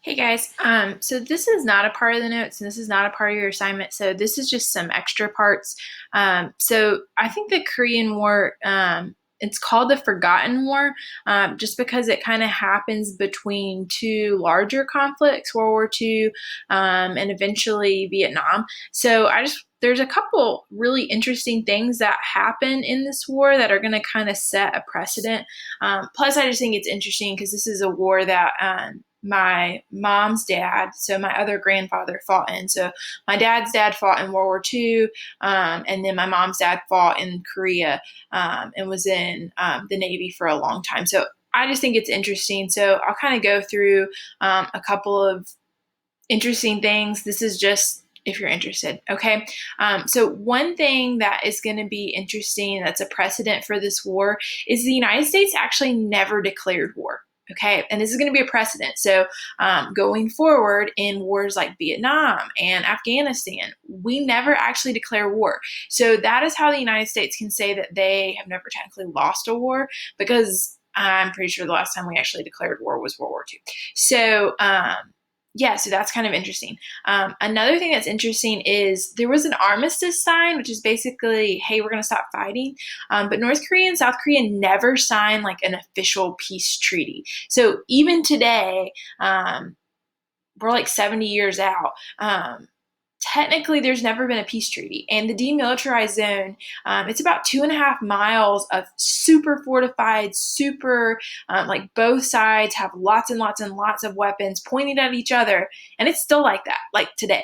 Hey guys, so this is not a part of the notes and this is not a part of your assignment. So this is just some extra parts. So I think the Korean War, it's called the Forgotten War, just because it kind of happens between two larger conflicts, World War II, and eventually Vietnam. So there's a couple really interesting things that happen in this war that are going to kind of set a precedent. Plus, I just think it's interesting because this is a war that my mom's dad, so my other grandfather, fought in. So my dad's dad fought in World War II, and then my mom's dad fought in Korea, and was in the Navy for a long time. So I just think it's interesting. So I'll kind of go through a couple of interesting things. This is just if you're interested. Okay. So one thing that is going to be interesting, that's a precedent for this war, is the United States actually never declared war. Okay. And this is going to be a precedent. So going forward in wars like Vietnam and Afghanistan, we never actually declare war. So that is how the United States can say that they have never technically lost a war, because I'm pretty sure the last time we actually declared war was World War II. So, yeah, so that's kind of interesting. Another thing that's interesting is there was an armistice sign, which is basically, hey, we're going to stop fighting. But North Korea and South Korea never signed like an official peace treaty. So even today, we're like 70 years out. Technically, there's never been a peace treaty. And the demilitarized zone, it's about 2.5 miles of super fortified, super, like both sides have lots and lots and lots of weapons pointing at each other. And it's still like that, like today.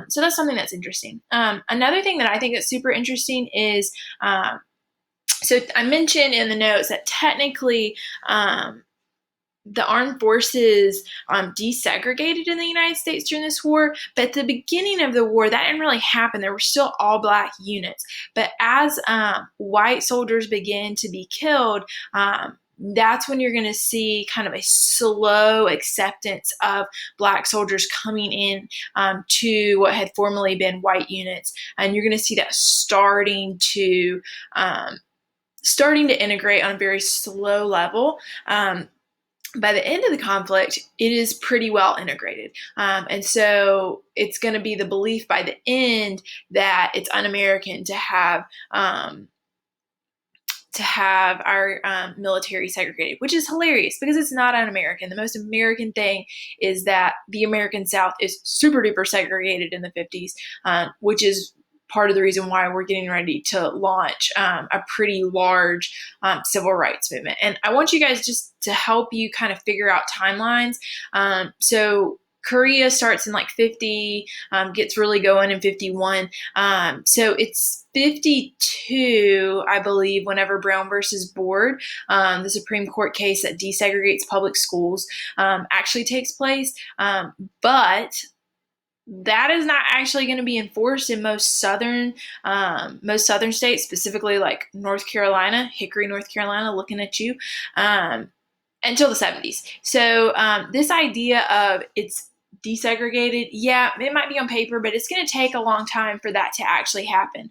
So that's something that's interesting. Another thing that I think is super interesting is, so I mentioned in the notes that technically, the armed forces desegregated in the United States during this war, but at the beginning of the war, that didn't really happen. There were still all black units. But as white soldiers began to be killed, that's when you're going to see kind of a slow acceptance of black soldiers coming in to what had formerly been white units. And you're going to see that starting to integrate on a very slow level. By the end of the conflict, it is pretty well integrated. And so it's going to be the belief by the end that it's un-American to have our military segregated, which is hilarious because it's not un-American. The most American thing is that the American South is super duper segregated in the 50s, which is part of the reason why we're getting ready to launch a pretty large civil rights movement. And I want you guys just to help you kind of figure out timelines. So Korea starts in like 50, gets really going in 51. So it's 52, I believe, whenever Brown versus Board, the Supreme Court case that desegregates public schools, actually takes place. But that is not actually going to be enforced in most southern states, specifically like North Carolina, Hickory, North Carolina, looking at you, until the 70s. So this idea of it's desegregated, yeah, it might be on paper, but it's going to take a long time for that to actually happen.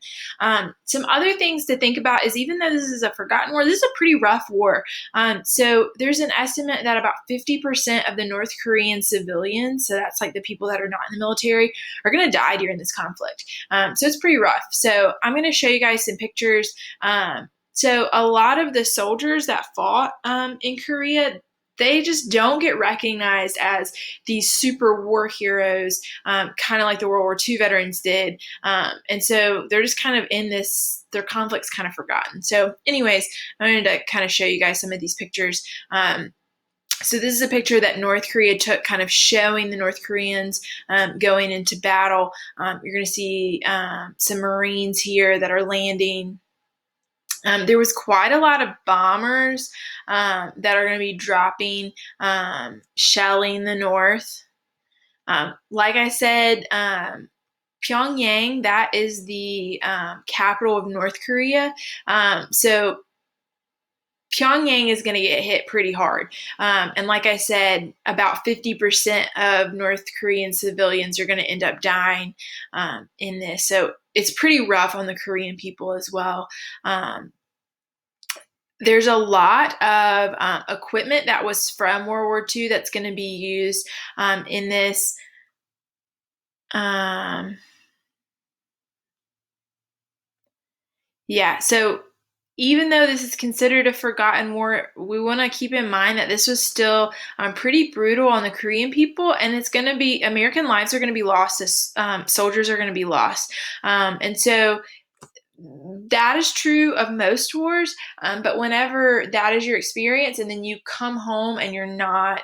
Some other things to think about is, even though this is a forgotten war, this is a pretty rough war. So there's an estimate that about 50% of the North Korean civilians, so that's like the people that are not in the military, are going to die during this conflict. So it's pretty rough. So I'm going to show you guys some pictures. So a lot of the soldiers that fought in Korea, they just don't get recognized as these super war heroes, kind of like the World War II veterans did. And so they're just kind of in this, their conflict's kind of forgotten. So anyways, I wanted to kind of show you guys some of these pictures. So this is a picture that North Korea took, kind of showing the North Koreans going into battle. You're going to see some Marines here that are landing. There was quite a lot of bombers that are going to be dropping, shelling the north. Like I said, Pyongyang, that is the capital of North Korea. So Pyongyang is going to get hit pretty hard. And like I said, about 50% of North Korean civilians are going to end up dying in this. So it's pretty rough on the Korean people as well. there's a lot of equipment that was from World War II that's going to be used in this. Yeah, so even though this is considered a forgotten war, we want to keep in mind that this was still pretty brutal on the Korean people, and it's going to be American lives are going to be lost as soldiers are going to be lost. And so that is true of most wars, but whenever that is your experience and then you come home and you're not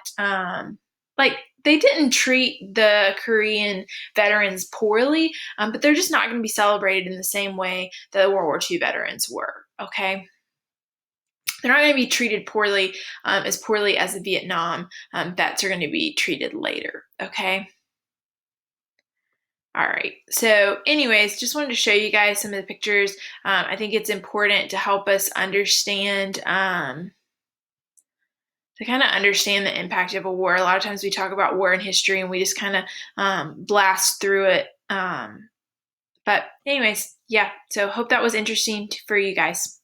like they didn't treat the Korean veterans poorly, but they're just not going to be celebrated in the same way the World War II veterans were. Okay, they're not going to be treated poorly as poorly as the Vietnam vets are going to be treated later. Okay. All right. So, anyways, just wanted to show you guys some of the pictures. I think it's important to help us understand, to kind of understand the impact of a war. A lot of times we talk about war in history and we just kind of blast through it. But, anyways, yeah. So, hope that was interesting for you guys.